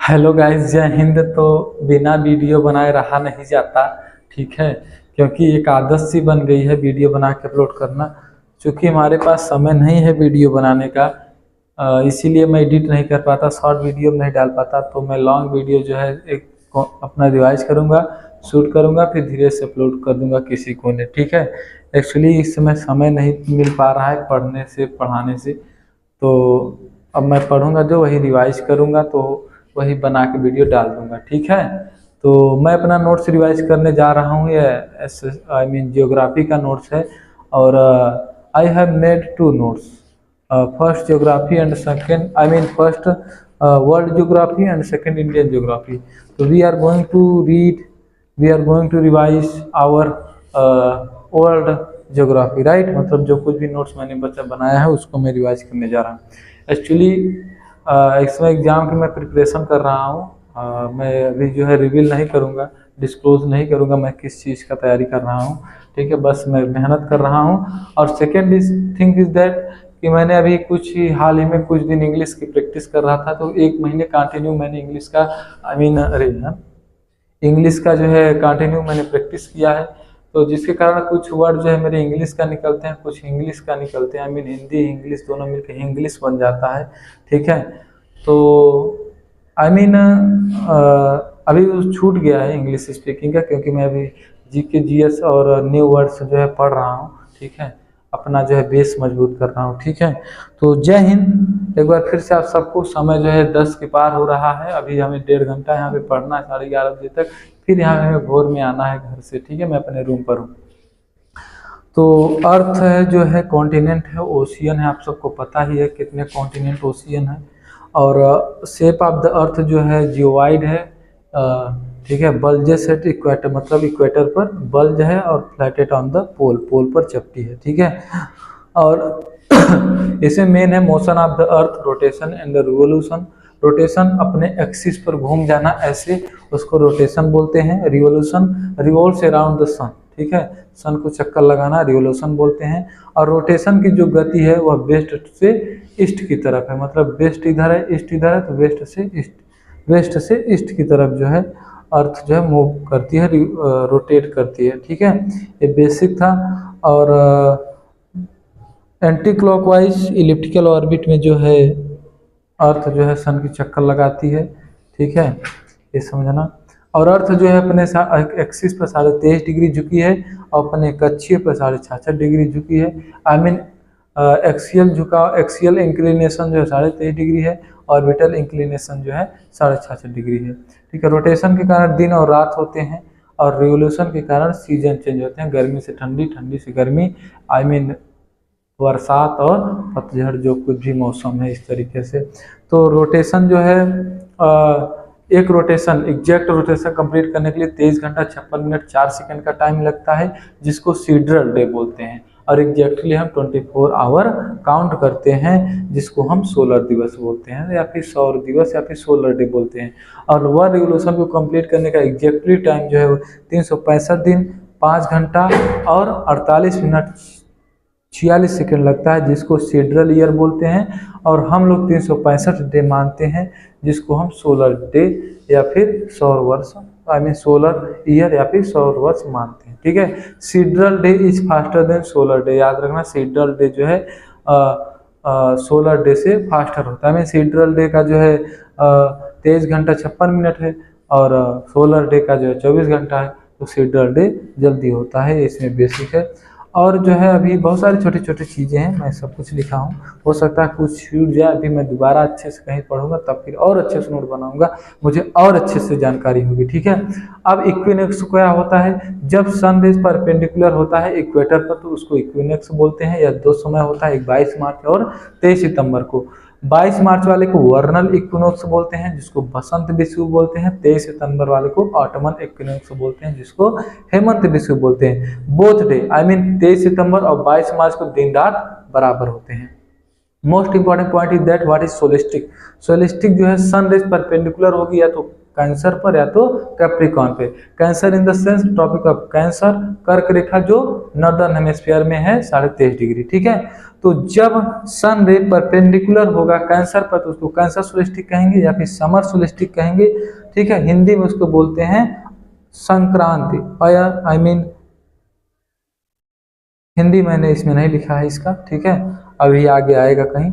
Hello guys, जय हिंद। तो बिना वीडियो बनाए रहा नहीं जाता, ठीक है। क्योंकि एक आदत सी बन गई है वीडियो बना के अपलोड करना। क्योंकि हमारे पास समय नहीं है वीडियो बनाने का, इसीलिए मैं एडिट नहीं कर पाता, शॉर्ट वीडियो नहीं डाल पाता। तो मैं लॉन्ग वीडियो जो है एक अपना रिवाइज करूँगा, शूट करूँगा, फिर धीरे से अपलोड कर दूँगा किसी को ने, ठीक है। एक्चुअली इस समय समय नहीं मिल पा रहा है पढ़ने से, पढ़ाने से। तो अब मैं पढ़ूंगा जो वही रिवाइज करूंगा, तो वही बना के वीडियो डाल दूंगा, ठीक है। तो मैं अपना नोट्स रिवाइज करने जा रहा हूँ। ये आई मीन जियोग्राफी का नोट्स है। और I have made two notes, first geography and second, I mean first world geography and second Indian geography. तो we are going to read, we are going to revise our world geography, right. मतलब जो कुछ भी notes मैंने बच्चा बनाया है उसको मैं रिवाइज करने जा रहा हूँ। एक्चुअली इसमें एग्ज़ाम की मैं प्रिपरेशन कर रहा हूँ। मैं अभी जो है रिवील नहीं करूँगा, डिस्क्लोज नहीं करूँगा मैं किस चीज़ का तैयारी कर रहा हूँ, ठीक है। बस मैं मेहनत कर रहा हूँ। और सेकेंड थिंग इज़ दैट कि मैंने अभी कुछ ही हाल ही में कुछ दिन इंग्लिश की प्रैक्टिस कर रहा था। तो 1 महीने कंटिन्यू मैंने इंग्लिश का, आई मीन अरे इंग्लिश का जो है कंटिन्यू मैंने प्रैक्टिस किया है। तो जिसके कारण कुछ वर्ड जो है मेरे इंग्लिश का निकलते हैं, कुछ इंग्लिश का निकलते हैं, आई मीन हिंदी इंग्लिश दोनों मिलकर इंग्लिश बन जाता है, ठीक है। तो आई मीन अभी छूट गया है इंग्लिश स्पीकिंग का, क्योंकि मैं अभी जीके जीएस और न्यू वर्ड्स जो है पढ़ रहा हूँ, ठीक है। अपना जो है बेस मजबूत कर रहा हूँ, ठीक है। तो जय हिंद। एक बार फिर से आप सबको, समय जो है 10 के पार हो रहा है। अभी हमें 1.5 घंटा यहाँ पे पढ़ना है, 11:30 बजे तक। फिर यहाँ हमें भोर में आना है घर से, ठीक है। मैं अपने रूम पर हूँ। तो अर्थ है जो है कॉन्टिनेंट है, ओशियन है, आप सबको पता ही है कितने कॉन्टिनेंट ओशियन है। और शेप ऑफ द अर्थ जो है जियोवाइड है, ठीक है। बल्जेस एट इक्वेटर, मतलब इक्वेटर पर बल्ज है, और फ्लैटेड ऑन द पोल, पोल पर चपटी है, ठीक है। और इसमें मेन है motion of the earth, rotation and the revolution. Rotation अपने एक्सिस पर घूम जाना, ऐसे उसको रोटेशन बोलते हैं। रिवोल्यूशन रिवॉल्व्स अराउंड द सन, ठीक है। सन को चक्कर लगाना रिवोल्यूशन बोलते हैं। और रोटेशन की जो गति है वह वेस्ट से ईस्ट की तरफ है, मतलब वेस्ट इधर है, ईस्ट इधर है, तो वेस्ट से ईस्ट, वेस्ट से ईस्ट की तरफ जो है अर्थ जो है मूव करती है, रोटेट करती है, ठीक है। ये बेसिक था। और एंटी क्लॉकवाइज इलिप्टिकल ऑर्बिट में जो है अर्थ जो है सन की चक्कर लगाती है, ठीक है, ये समझना। और अर्थ जो है अपने एक्सिस पर 23.5 डिग्री झुकी है, और अपने कक्षीय पर 66.5 डिग्री झुकी है। आई मीन एक्सियल झुकाव, एक्सियल इंक्लिनेशन जो है 23.5 डिग्री है, ऑर्बिटल इंक्लिनेशन जो है 66.5 डिग्री है, ठीक है। रोटेशन के कारण दिन और रात होते हैं, और रिवोल्यूशन के कारण सीजन चेंज होते हैं, गर्मी से ठंडी, ठंडी से गर्मी, आई मीन बरसात और पतझड़, जो कुछ भी मौसम है इस तरीके से। तो रोटेशन जो है एक रोटेशन, एग्जैक्ट रोटेशन कंप्लीट करने के लिए 23 घंटा 56 मिनट 4 सेकंड का टाइम लगता है, जिसको सीड्रल डे बोलते हैं। और एग्जैक्टली हम 24 आवर काउंट करते हैं, जिसको हम सोलर दिवस बोलते हैं, या फिर सौर दिवस, या फिर सोलर डे बोलते हैं। और वन रिवोल्यूशन को कंप्लीट करने का एग्जैक्टली टाइम जो है 365 दिन 5 घंटा और 48 मिनट 46 सेकंड लगता है, जिसको सीड्रल ईयर बोलते हैं। और हम लोग 365 डे मानते हैं, जिसको हम सोलर डे या फिर सौर वर्ष, आई मीन सोलर ईयर या फिर सौर वर्ष मानते हैं, ठीक है। Sidereal day is faster than solar day, याद रखना। सीड्रल डे जो है सोलर डे से फास्टर होता है। मैं सीड्रल डे का जो है 23 घंटा 56 मिनट है, और सोलर डे का जो है 24 घंटा है। तो सीड्रल डे जल्दी होता है, इसमें बेसिक है। और जो है अभी बहुत सारी छोटी छोटी चीज़ें हैं, मैं सब कुछ लिखा हूँ, हो सकता है कुछ छूट जाए। अभी मैं दोबारा अच्छे से कहीं पढ़ूंगा, तब फिर और अच्छे से नोट बनाऊंगा, मुझे और अच्छे से जानकारी होगी, ठीक है। अब इक्विनोक्स क्या होता है? जब सन रेज परपेंडिकुलर होता है इक्वेटर पर, तो उसको इक्विनोक्स बोलते हैं। या 2 समय होता है, एक 22 मार्च और 23 सितंबर को। 22 मार्च वाले को वर्नल इक्विनोक्स बोलते हैं, जिसको बसंत विषुव बोलते हैं। 23 सितंबर वाले को ऑटमन इक्विनोक्स बोलते हैं, जिसको हेमंत विषुव बोलते हैं। बोथ डे, आई मीन 23 सितंबर और 22 मार्च को दिन रात बराबर होते हैं। Most important point is that what is solstice. Solstice जो है सन रेज परपेंडिकुलर होगी, या तो कैंसर पर या तो कैप्रिकॉर्न पे। Cancer in the sense tropic of Cancer, कर्क रेखा जो नॉर्दर्न हेमिस्फीयर में है 23.5 डिग्री, ठीक है। तो जब सन रे परपेंडिकुलर होगा कैंसर पर तो उसको कैंसर सोलेस्टिक कहेंगे या फिर समर सोलेस्टिक कहेंगे, ठीक है। हिंदी में उसको बोलते हैं संक्रांति, आई मीन हिंदी मैंने इसमें नहीं लिखा है इसका, ठीक है, अभी आगे आएगा कहीं।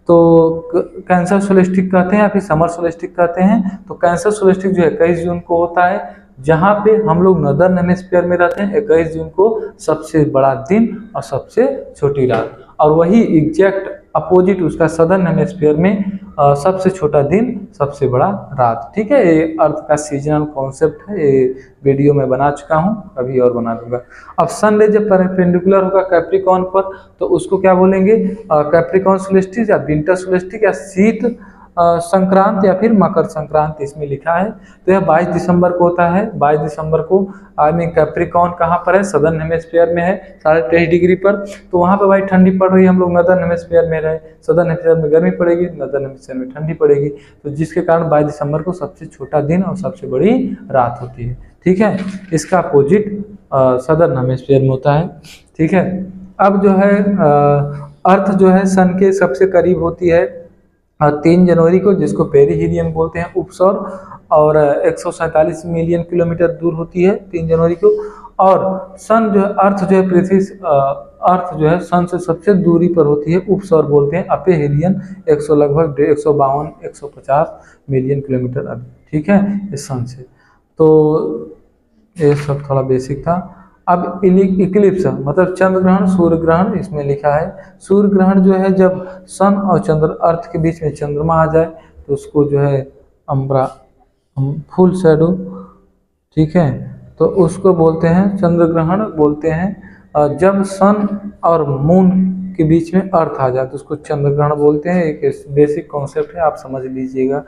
तो कैंसर सोलेस्टिक कहते हैं या फिर समर सोलेस्टिक कहते हैं। तो कैंसर सोलेस्टिक जो 21 जून को होता है, जहाँ पे हम लोग नॉर्दर्न हेमिस्फीयर में रहते हैं। 21 जून को सबसे बड़ा दिन और सबसे छोटी रात, और वही एग्जैक्ट अपोजिट उसका सदर्न हेमिस्फीयर में सबसे छोटा दिन सबसे बड़ा रात, ठीक है। ये अर्थ का सीजनल कॉन्सेप्ट है, ये वीडियो में बना चुका हूँ, अभी और बना दूंगा। अब सन रे जब परपेंडिकुलर होगा कैप्रिकॉर्न पर तो उसको क्या बोलेंगे, कैप्रिकॉर्न सोलेस्टिक या विंटर सोलेस्टिक या शीत संक्रांत या फिर मकर संक्रांति इसमें लिखा है। तो यह 22 दिसंबर को होता है। 22 दिसंबर को आई मीन कैप्रिकॉर्न कहाँ पर है, सदर्न हेमिस्फीयर में है 23.5 डिग्री पर। तो वहाँ पे भाई ठंडी पड़ रही है, हम लोग नॉर्दर्न हेमिस्फीयर में रहे, सदर्न हेमिस्फीयर में गर्मी पड़ेगी, नॉर्दर्न हेमिस्फीयर में ठंडी पड़ेगी। तो जिसके कारण 22 दिसंबर को सबसे छोटा दिन और सबसे बड़ी रात होती है, ठीक है। इसका अपोजिट सदर्न हेमिस्फीयर में होता है, ठीक है। अब जो है अर्थ जो है सन के सबसे करीब होती है 3 जनवरी को, जिसको पेरीहीलियन बोलते हैं उपसौर, और 147 मिलियन किलोमीटर दूर होती है 3 जनवरी को। और सन जो है अर्थ जो है पृथ्वी अर्थ जो है सन से सबसे दूरी पर होती है, उपसौर बोलते हैं अपेहेलियन, 100 लगभग 152 150 मिलियन किलोमीटर अब, ठीक है, इस सन से। तो ये सब थोड़ा बेसिक था। अब इक्लिप्स मतलब चंद्र ग्रहण, सूर्य ग्रहण इसमें लिखा है। सूर्य ग्रहण जो है जब सन और चंद्र अर्थ के बीच में चंद्रमा आ जाए तो उसको जो है अम्ब्रा फुल शैडो, ठीक है, तो उसको बोलते हैं चंद्र ग्रहण बोलते हैं। जब सन और मून के बीच में अर्थ आ जाए तो उसको चंद्र ग्रहण बोलते हैं। एक बेसिक कॉन्सेप्ट है, आप समझ लीजिएगा।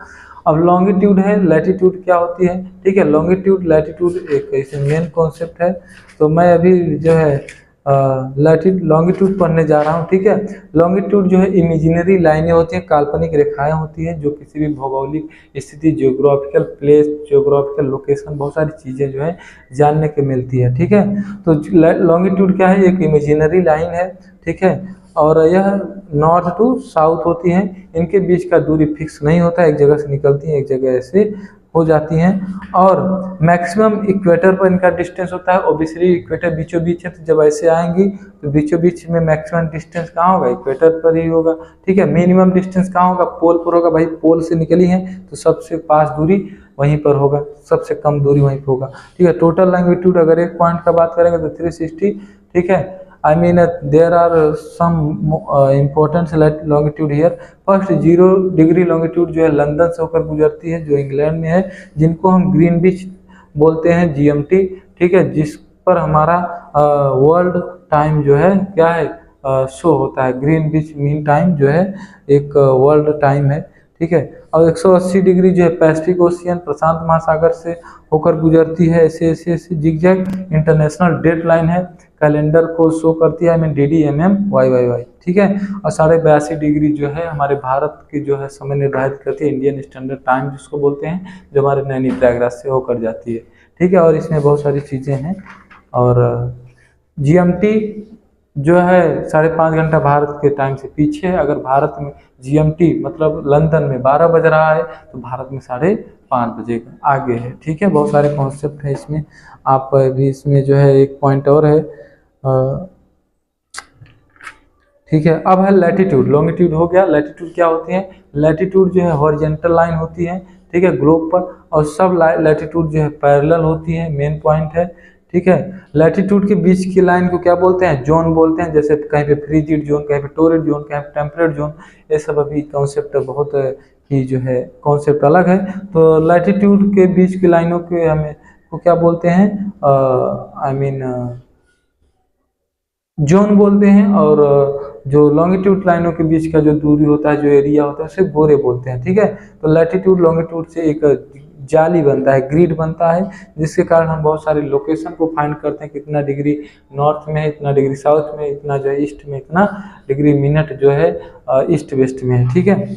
अब लॉन्गिट्यूड है, लैटिट्यूड क्या होती है, ठीक है। लॉन्गिट्यूड लैटिट्यूड एक ऐसे मेन कॉन्सेप्ट है। तो मैं अभी जो है लॉन्गिट्यूड पढ़ने जा रहा हूँ, ठीक है। लॉन्गिट्यूड जो है इमेजिनरी लाइनें होती हैं, काल्पनिक रेखाएं होती हैं जो किसी भी भौगोलिक स्थिति, जियोग्राफिकल प्लेस, जियोग्राफिकल लोकेशन, बहुत सारी चीज़ें जो है जानने को मिलती है, ठीक है। तो लॉन्गिट्यूड क्या है, एक इमेजिनरी लाइन है, ठीक है, और यह नॉर्थ टू साउथ होती हैं। इनके बीच का दूरी फिक्स नहीं होता, एक जगह से निकलती हैं एक जगह ऐसे हो जाती हैं। और मैक्सिमम इक्वेटर पर इनका डिस्टेंस होता है, ओबियसली इक्वेटर बीचों बीच है, तो जब ऐसे आएंगी तो बीचों बीच में मैक्सिमम डिस्टेंस कहाँ होगा, इक्वेटर पर ही होगा, ठीक है। मिनिमम डिस्टेंस कहाँ होगा, पोल पर होगा। भाई पोल से निकली हैं तो सबसे पास दूरी वहीं पर होगा, सबसे कम दूरी वहीं पर होगा, ठीक है। टोटल लॉन्गिट्यूड अगर एक पॉइंट का बात करेंगे तो 360, ठीक है। I mean there are some important longitude here। First 0 degree longitude जो है लंदन से होकर गुजरती है, जो इंग्लैंड में है, जिनको हम ग्रीनविच बोलते हैं, GMT, ठीक है, जिस पर हमारा वर्ल्ड टाइम जो है क्या है शो होता है। ग्रीनविच मीन टाइम जो है एक वर्ल्ड टाइम है, ठीक है। और 180 डिग्री जो है पैसिफिक ओशियन, प्रशांत महासागर से होकर गुजरती है, ऐसे ऐसे ऐसे जिगजैग। इंटरनेशनल डेट लाइन है, कैलेंडर को शो करती है, DDMM YYY, ठीक है। और 82.5 डिग्री जो है हमारे भारत की जो है समय निर्धारित करती है, इंडियन स्टैंडर्ड टाइम जिसको बोलते हैं, जो हमारे नैनी प्रयागराज से होकर जाती है, ठीक है। और इसमें बहुत सारी चीज़ें हैं। और GMT जो है 5.5 घंटा भारत के टाइम से पीछे है। अगर भारत में GMT मतलब लंदन में 12 बज रहा है तो भारत में 5:30 बजे आगे है, ठीक है। बहुत सारे कॉन्सेप्ट है इसमें, आप भी इसमें जो है एक पॉइंट और है, ठीक है। अब है लैटिट्यूड, लॉन्गिट्यूड हो गया। लैटिट्यूड क्या होती है, लैटिट्यूड जो है हॉरिजॉन्टल लाइन होती है, ठीक है, ग्लोब पर, और सब लैटिट्यूड जो है पैरेलल होती है, मेन पॉइंट है, ठीक है। लैटिट्यूड के बीच की लाइन को क्या बोलते हैं, जोन बोलते हैं। जैसे कहीं पे फ्रीजिड जोन, कहीं पे टोरिड जोन, कहीं पे टेम्परेट जोन, ये सब अभी कॉन्सेप्ट बहुत ही जो है कॉन्सेप्ट अलग है। तो लैटिट्यूड के बीच की लाइनों के हमें को क्या बोलते हैं, आई मीन जोन बोलते हैं। और जो लॉन्गिट्यूड लाइनों के बीच का जो दूरी होता है, जो एरिया होता है, उसे गोरे बोलते हैं, ठीक है। तो लैटिट्यूड लॉन्गिट्यूड से एक जाली बनता है, ग्रिड बनता है, जिसके कारण हम बहुत सारे लोकेशन को फाइंड करते हैं, कितना डिग्री नॉर्थ में है, इतना डिग्री साउथ में, इतना जो है ईस्ट में, इतना डिग्री मिनट जो है ईस्ट वेस्ट में है, ठीक है।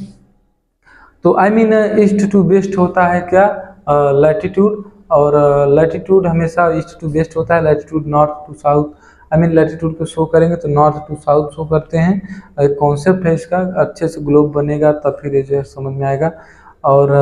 तो I mean east to west होता है क्या, लैटिट्यूड, और लैटिट्यूड हमेशा ईस्ट टू वेस्ट होता है, latitude north to south, I mean latitude को शो करेंगे तो नॉर्थ टू साउथ शो करते हैं। एक कॉन्सेप्ट है इसका, अच्छे से ग्लोब बनेगा तब फिर ये जो है समझ में आएगा। और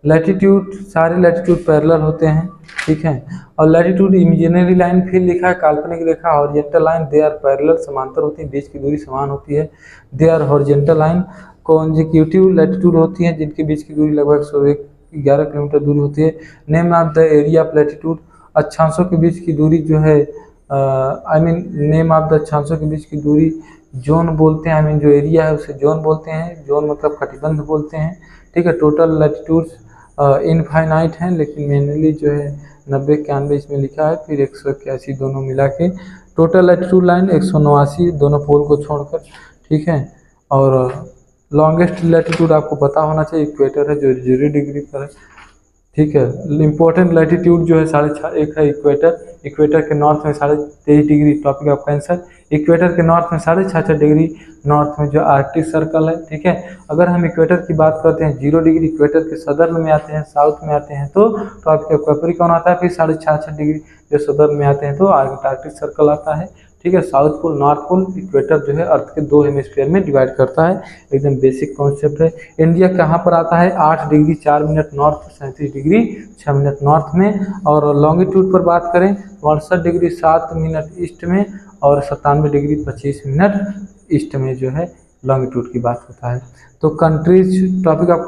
लैटिट्यूड, सारे लैटिट्यूड पैरेलल होते हैं, ठीक है। और लैटिट्यूड इमेजिनरी लाइन फिर लिखा है, काल्पनिक रेखा, horizontal line they are parallel, समांतर होती है, बीच की दूरी समान होती है, they are horizontal line. Consecutive latitude होती हैं जिनके बीच की दूरी लगभग 111 किलोमीटर दूरी होती है। Name of the area of latitude, अक्षांशों के बीच की दूरी जो है, I mean name of the अक्षांशों के बीच की दूरी जोन बोलते हैं, आई मीन जो एरिया है उसे जोन बोलते हैं, जोन मतलब कटिबंध बोलते हैं, ठीक है। टोटल लैटिट्यूड्स इनफाइनाइट हैं, लेकिन मेनली जो है 90 91 इसमें लिखा है, फिर 181 दोनों मिला के टोटल लैटिट्यूड लाइन 189 दोनों पोल को छोड़कर, ठीक है। और लॉन्गेस्ट लैटिट्यूड आपको पता होना चाहिए, इक्वेटर है जो 0 डिग्री पर है, ठीक है। इम्पोर्टेंट लैटिट्यूड जो है 6.5 एक है इक्वेटर, इक्वेटर के नॉर्थ में 23.5 degree tropic of Cancer, equator के नॉर्थ में 6.5 डिग्री नॉर्थ में जो आर्कटिक सर्कल है, ठीक है। अगर हम इक्वेटर की बात करते हैं 0 डिग्री, इक्वेटर के सदर्न में आते हैं, साउथ में आते हैं तो ट्रॉपिक ऑफ कैप्रिकॉर्न आता है, फिर 6.5 डिग्री जो सदर्न में आते हैं तो आर्कटिक सर्कल आता है, ठीक है। South pole, north pole, equator जो है अर्थ के 2 हेमिस्फीयर में डिवाइड करता है, एकदम बेसिक कॉन्सेप्ट है। इंडिया कहाँ पर आता है, 8 degree 4 minute north, 37 degree 6 minute north में। और लॉन्गिट्यूड पर बात करें 62 डिग्री 7 मिनट ईस्ट में और 97 डिग्री 25 मिनट ईस्ट में जो है लॉन्गिट्यूड की बात होता है। तो कंट्रीज ट्रॉपिक ऑफ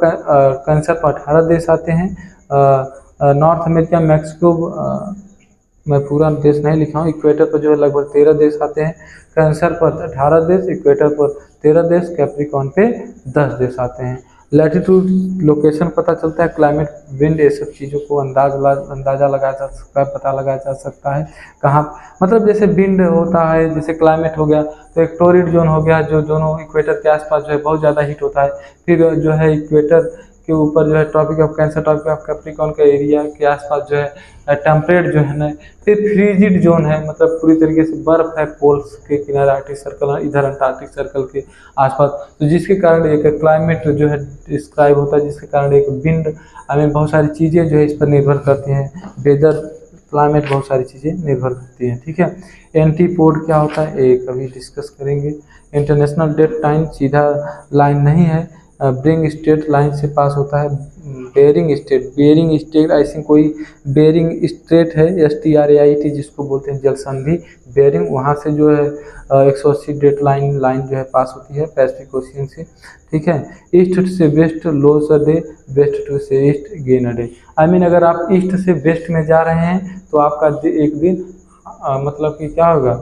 कैंसर पर 18 देश आते हैं। नॉर्थ अमेरिका, मैक्सिको, मैं पूरा देश नहीं लिखा हूँ, इक्वेटर पर जो है लगभग 13 देश आते हैं, कैंसर पर 18 देश, इक्वेटर पर 13 देश, कैप्रिकॉर्न पे 10 देश आते हैं। लैटिट्यूड लोकेशन पता चलता है, क्लाइमेट, विंड, ये सब चीज़ों को अंदाज़ा लगाया जा सकता है, पता लगाया जा सकता है कहाँ, मतलब जैसे विंड होता है, जैसे क्लाइमेट हो गया तो एक टोरिड जोन हो गया जो दोनों इक्वेटर के आसपास जो है बहुत ज़्यादा हीट होता है, फिर जो है इक्वेटर के ऊपर जो है tropic of Cancer, tropic of Capricorn के एरिया के आसपास जो है टेम्परेट जो है ना, फिर फ्रीजिड जोन है, मतलब पूरी तरीके से बर्फ है पोल्स के किनारे, आर्कटिक सर्कल है इधर, अंटार्कटिक सर्कल के आसपास, तो जिसके कारण एक क्लाइमेट जो है डिस्क्राइब होता है, जिसके कारण एक विंड, आई मीन बहुत सारी चीज़ें जो है इस पर निर्भर करती हैं, वेदर, क्लाइमेट, बहुत सारी चीज़ें निर्भर करती हैं, ठीक है। एंटीपोड क्या होता है एक अभी डिस्कस करेंगे। इंटरनेशनल डेट टाइम सीधा लाइन नहीं है, ब्रिंग स्टेट लाइन से पास होता है। बेरिंग स्टेट ऐसी कोई बेरिंग स्ट्रेट है, STRAIT जिसको बोलते हैं जल संधि, बेरिंग, वहाँ से जो है 180 डेट लाइन जो है पास होती है पैसिफिक ओशियन से, ठीक है। ईस्ट से west loses a day, west to से east gain a day, I mean अगर आप ईस्ट से वेस्ट में जा रहे हैं तो आपका एक दिन मतलब कि क्या होगा,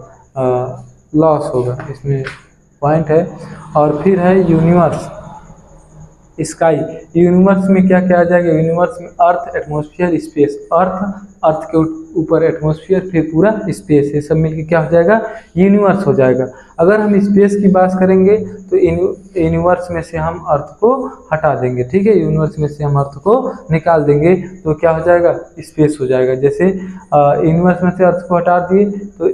लॉस होगा, इसमें पॉइंट है। और फिर है यूनिवर्स, स्काई, यूनिवर्स में क्या क्या आ जाएगा, यूनिवर्स में अर्थ, एटमॉस्फेयर, स्पेस, अर्थ के ऊपर एटमॉस्फेयर, फिर पूरा स्पेस, ये सब मिलकर क्या हो जाएगा, यूनिवर्स हो जाएगा। अगर हम स्पेस की बात करेंगे तो यूनिवर्स में से हम अर्थ को हटा देंगे, ठीक है, यूनिवर्स में से हम अर्थ को निकाल देंगे तो क्या हो जाएगा, स्पेस हो जाएगा। जैसे यूनिवर्स में से अर्थ को हटा दिए तो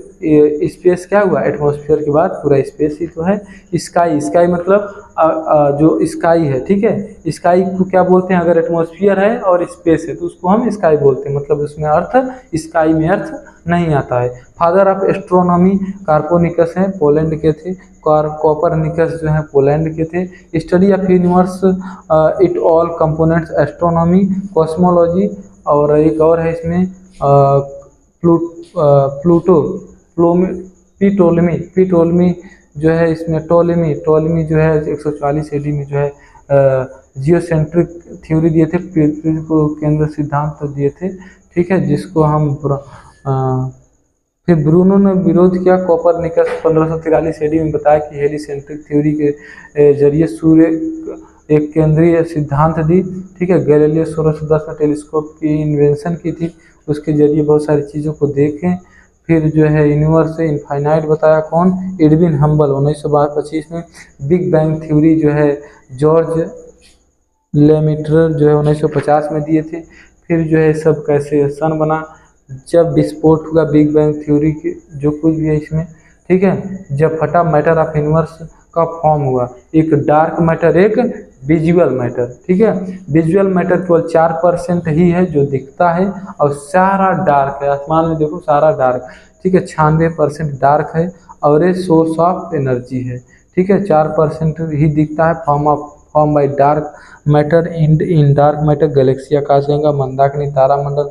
स्पेस क्या हुआ, एटमॉस्फेयर के बाद पूरा स्पेस ही तो है। स्काई मतलब जो स्काई है, ठीक है, स्काई को क्या बोलते हैं, अगर एटमॉस्फेयर है और स्पेस है तो उसको हम स्काई बोलते हैं, मतलब उसमें अर्थ, स्काई में अर्थ नहीं आता है। फादर ऑफ एस्ट्रोनॉमी कार्पोनिकस हैं, पोलैंड के थे। कोपरनिकस जो है पोलैंड के थे। Study of universe it all components, astronomy, cosmology, और एक और है इसमें पिटोलमी जो है इसमें, टोलेमी जो है 144 AD में जो है जियोसेंट्रिक थ्योरी दिए थे, पृथ्वी को केंद्र सिद्धांत तो दिए थे, ठीक है, जिसको हम फिर ब्रूनो ने विरोध किया। कोपरनिकस 1543 AD में बताया कि हेलिसेंट्रिक थ्योरी के जरिए सूर्य एक केंद्रीय सिद्धांत दी, ठीक है। गैलीलियो 1610 में टेलीस्कोप की इन्वेंशन की थी, उसके जरिए बहुत सारी चीज़ों को देखें। फिर जो है यूनिवर्स से इनफाइनाइट बताया कौन, एडविन हम्बल 1925 में। बिग बैंग थ्योरी जो है जॉर्ज लेमिटर जो है 1950 में दिए थे। फिर जो है सब कैसे सन बना, जब विस्फोट हुआ बिग बैंग थ्योरी के जो कुछ भी है इसमें, ठीक है, जब फटा मैटर ऑफ यूनिवर्स का फॉर्म हुआ, एक डार्क मैटर एक विजुअल मैटर, ठीक है। विजुअल मैटर केवल 4% ही है जो दिखता है, और सारा डार्क है। आसमान में देखो सारा डार्क, ठीक है। 96% डार्क है, और ये सोर्स ऑफ एनर्जी है, ठीक है। 4% ही दिखता है, form by dark matter. In dark matter Galaxy, आकाशगंगा, मंदाकिनी, तारामंडल,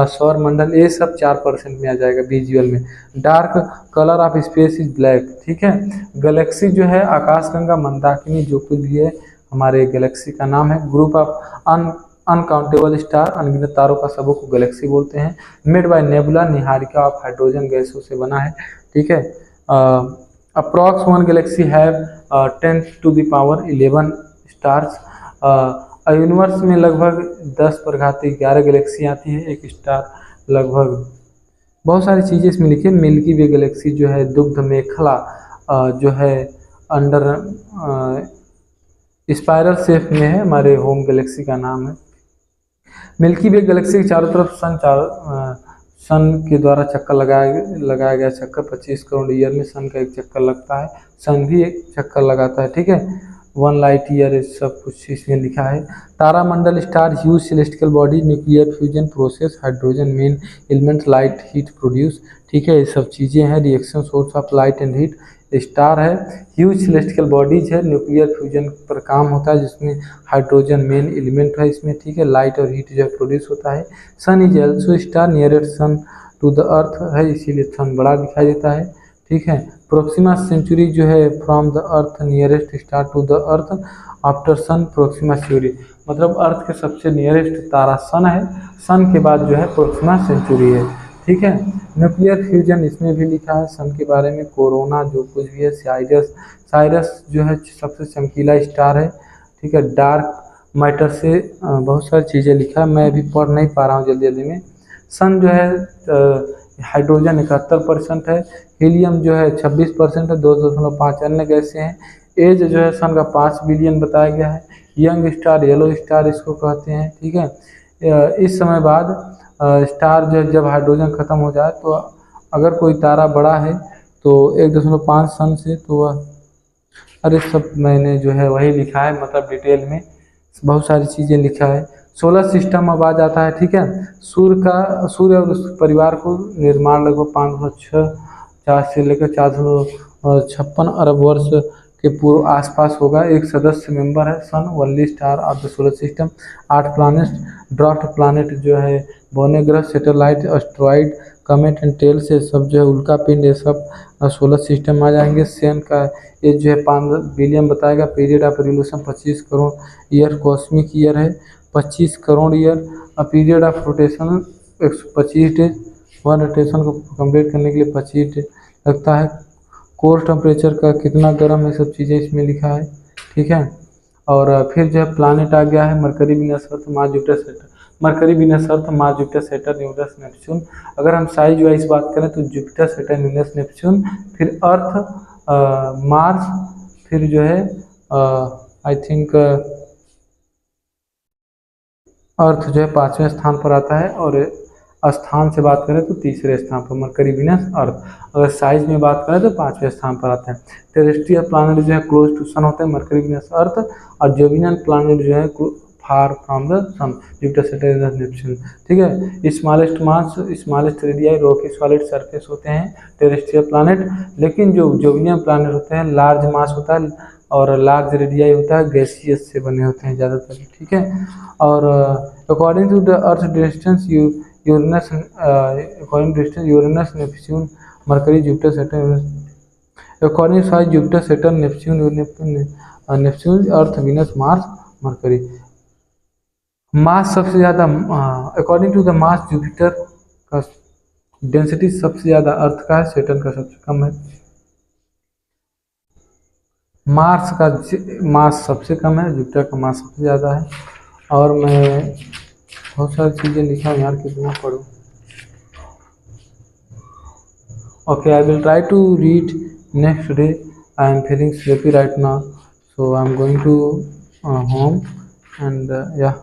सौर मंडल, ये सब 4% में आ जाएगा विजुअल में। Dark colour of space is black, ठीक है। गैलेक्सी जो है आकाशगंगा, मंदाकिनी, जो कुछ भी है हमारे गैलेक्सी का नाम है। ग्रुप ऑफ अनकाउंटेबल स्टार, अनगिनत तारों का समूह को गैलेक्सी बोलते हैं। Made by nebula, Niharika of hydrogen गैसों से बना है, ठीक है। Approx one Galaxy have 10⁻11 stars. Universe में लगभग 10⁻11 गैलेक्सी आती है, एक स्टार लगभग। बहुत सारी चीज़ें इसमें लिखी है। मिल्की वे गैलेक्सी जो है दुग्ध मेखला जो है अंडर स्पाइरल शेप में है, हमारे होम गैलेक्सी का नाम है। मिल्की वे गैलेक्सी के चारों तरफ सन के द्वारा चक्कर लगाया गया चक्कर 25 करोड़ ईयर में सन का एक चक्कर लगता है। सन भी एक चक्कर लगाता है, ठीक है। 1 लाइट ईयर, सब कुछ इसमें लिखा है। तारामंडल star huge celestial body, nuclear fusion process, hydrogen main element, light heat produce, ठीक है। ये सब चीज़ें हैं। Reaction source of light and heat. Star है, ह्यूज सेलेस्टियल बॉडीज है, न्यूक्लियर फ्यूजन पर काम होता है, जिसमें हाइड्रोजन मेन एलिमेंट है इसमें, ठीक है। लाइट और हीट जो प्रोड्यूस होता है। Sun is also star, nearest sun to the earth है, इसीलिए सन बड़ा दिखाई देता है, ठीक है। प्रोक्सिमा सेंचुरी जो है from the earth nearest star to the earth after sun Proxima Centauri, मतलब अर्थ के सबसे नियरेस्ट तारा सन है, सन के बाद जो है प्रोक्सिमा सेंचुरी है, ठीक है। न्यूक्लियर फ्यूजन इसमें भी लिखा है सन के बारे में। कोरोना जो कुछ भी है, साइरस जो है सबसे चमकीला स्टार है, ठीक है। डार्क मैटर से बहुत सारी चीज़ें लिखा है, मैं अभी पढ़ नहीं पा रहा हूँ जल्दी जल्दी में। सन जो है हाइड्रोजन 71% है, हीलियम जो है 26% है, 2.5 अन्य गैसें हैं। एज जो है सन का 5 बिलियन बताया गया है। यंग स्टार, येलो स्टार इसको कहते हैं, ठीक है। इस समय बाद स्टार जो जब हाइड्रोजन ख़त्म हो जाए, तो अगर कोई तारा बड़ा है तो 1.5 सन से, तो वह, अरे सब मैंने जो है वही लिखा है, मतलब डिटेल में बहुत सारी चीज़ें लिखा है। सोलर सिस्टम अब आ जाता है, ठीक है। सूर्य और उस परिवार को निर्माण लगभग 504 से लेकर 456 अरब वर्ष के पूर्व आसपास होगा। एक सदस्य मेंबर है sun, only star of the solar system. 8 planet, dwarf planet जो है बौने ग्रह, satellite, asteroid, comet and tail से सब जो है उल्का पिंड, ये सब सोलर सिस्टम में आ जाएंगे। सन का एज जो है 5 बिलियन बताएगा। Period of revolution 25 crore year, cosmic year है 25 crore year. Period of rotation 125 days, one rotation को कंप्लीट करने के लिए 25 डेज लगता है। कोर टेम्परेचर का कितना गर्म है, सब चीज़ें इसमें लिखा है, ठीक है। और फिर जो है प्लानिट आ गया है, Mercury, Venus, Earth, Mars, Jupiter, Saturn. Mercury, Venus, Earth, Mars, Jupiter, Saturn, Uranus, Neptune. अगर हम साइज वाइज बात करें तो जुपिटर, सैटर्न, यूरेनस, नेपच्यून, फिर अर्थ, मार्स, फिर जो है आई थिंक अर्थ जो है 5वें स्थान पर आता है, और स्थान से बात करें तो तीसरे स्थान पर मरकरी, वीनस, अर्थ। अगर साइज में बात करें तो 5वें स्थान पर आते हैं। टेरेस्ट्रियल प्लानेट जो है क्लोज टू सन होते हैं, मरकरी, वीनस, अर्थ। और जोवियन प्लानेट जो है far from the sun, Jupiter, Saturn, Neptune, ठीक है। Smallest mass, smallest radii, rocky solid surface होते हैं टेरेस्ट्रियल प्लानेट। लेकिन जो जोवियन प्लानेट होते हैं लार्ज मास होता है और लार्ज रेडियाई होता है, गैसियस से बने होते हैं ज़्यादातर, ठीक है। और according to the earth distance Uranus, according distance Uranus, Neptune, Mercury, Jupiter, Saturn, according size Jupiter, Saturn, Neptune, Earth, Venus, Mars, Mercury. Mass सबसे ज़्यादा, according to the mass Jupiter का डेंसिटी सबसे ज़्यादा अर्थ का है, सैटर्न का सबसे कम है। मार्स का मास सबसे कम है, जुपिटर का मास सबसे ज़्यादा है। और मैं बहुत सारी चीज़ें लिखा हूँ यार, कितना पढ़ूँ। Okay, I will try to read next day. I am feeling sleepy right now, so I'm going to home, and yeah.